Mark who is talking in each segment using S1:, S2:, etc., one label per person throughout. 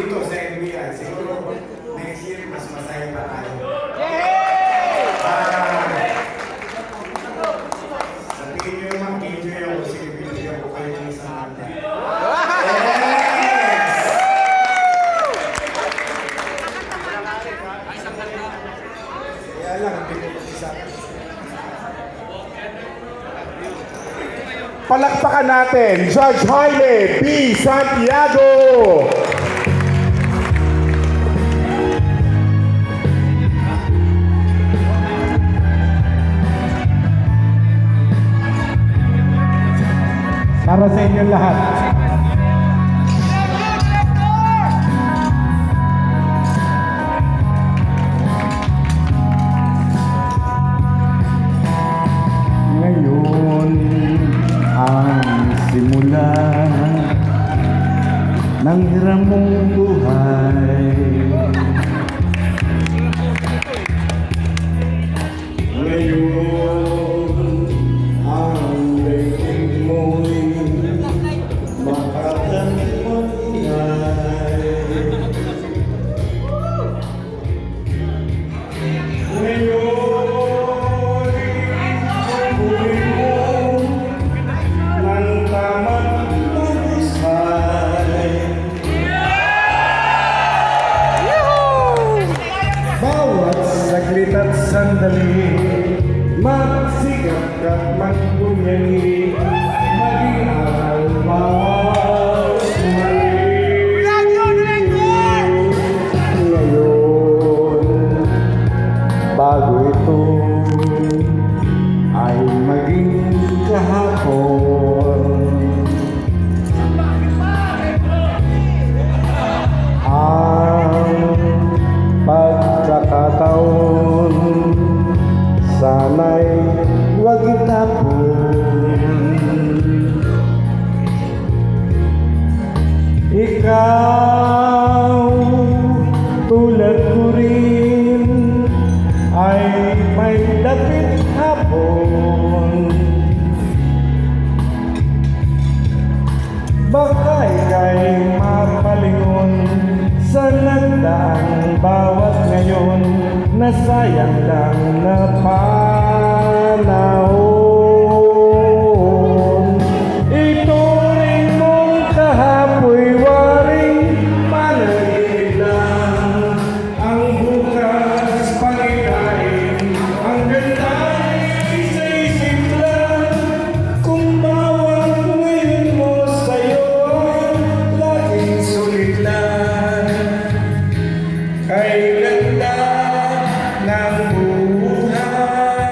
S1: dito sa NBA. Siguro, next year, mas masaya pa tayo. Sabihin nyo naman, enjoy ako kasi binigyan ko kayo ng isang kanta. Kaya lang, hindi ko pag-isapan.
S2: Palakpakan natin, Judge Jaime B. Santiago! Para sa inyong lahat. Ngayon ang simula ng hirang mong buhay.
S1: Ngayon, ang daigdig mo'y makakapag-ingay. Ngayon, ang buhay mo ng tamang mahusay. Bawat saglit at sandali, magsikap at magbunyagi, maging aral bawat mali. Ngayon, bago ito ay maging kahapon, ang pagkakataon sana'y huwag itapon. Ikaw, tulad ko rin, ay may dapit hapon. Baka ika'y mapalingon sa nagdaang bawat ngayon, na sayang lang na panahon. Ituring mong kahapoy waring panaginip lang, ang bukas panginain, ang ganda'y sa isip lang. Kung bawat ngayon mo sa'yo, laging sulit lang. Kay ganda ng buhay.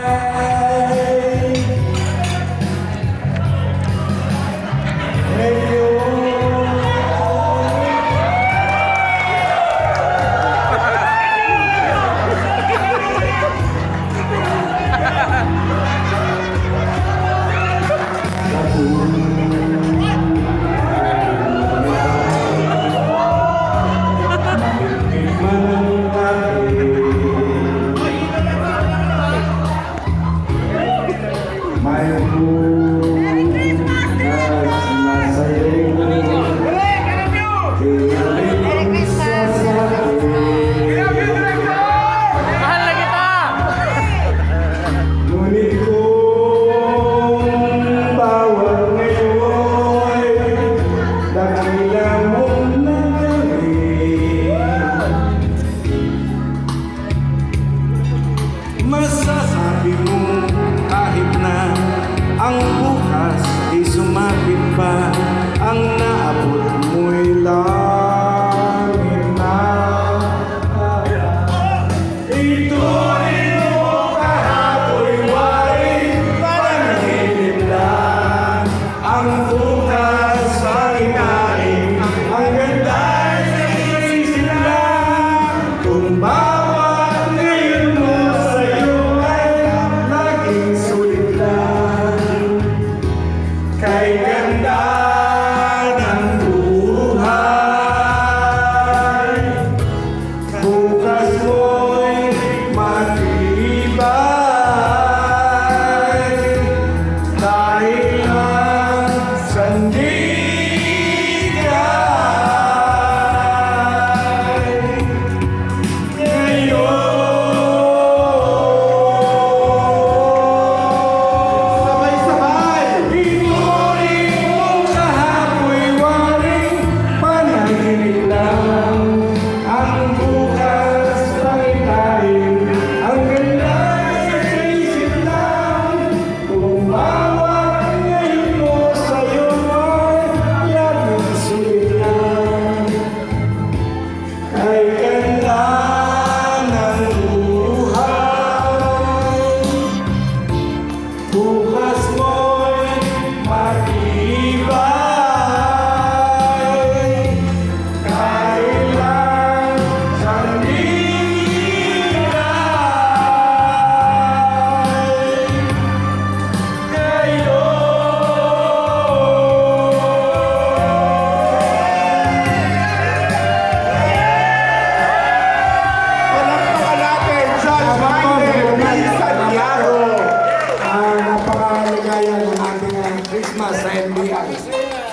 S1: Christmas sa NBI.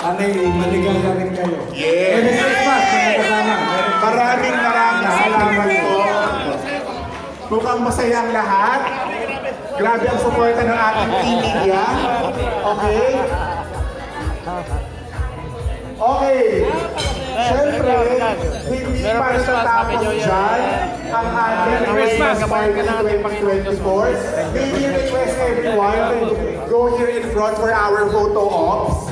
S1: Sana'y maligaya rin kayo.
S2: Yes.
S1: Merry Christmas, mga kasama.
S2: Maraming salamat po. Mukhang masaya ang lahat. Grabe ang suporta ng ating team media. Okay? Okay. Siyempre, hindi pa natatapos dyan ang ating Christmas party 2024. May we request everyone to go here in front for our photo ops.